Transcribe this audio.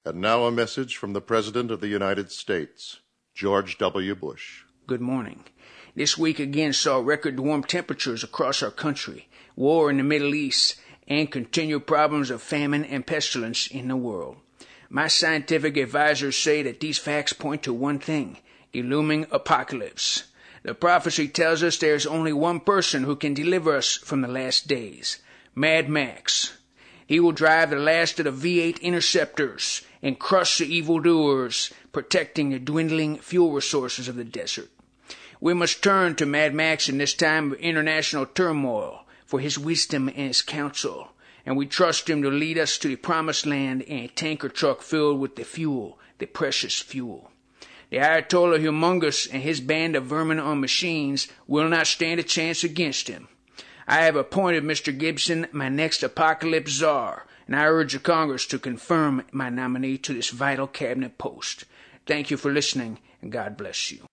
And now a message from the President of the United States, George W. Bush. Good morning. This week again saw record warm temperatures across our country, war in the Middle East, and continued problems of famine and pestilence in the world. My scientific advisors say that these facts point to one thing: the looming apocalypse. The prophecy tells us there is only one person who can deliver us from the last days: Mad Max. He will drive the last of the V8 interceptors and crush the evildoers, protecting the dwindling fuel resources of the desert. We must turn to Mad Max in this time of international turmoil for his wisdom and his counsel, and we trust him to lead us to the promised land in a tanker truck filled with the fuel, the precious fuel. The Ayatollah Humongous and his band of vermin on machines will not stand a chance against him. I have appointed Mr. Gibson my next apocalypse czar, and I urge the Congress to confirm my nominee to this vital cabinet post. Thank you for listening, and God bless you.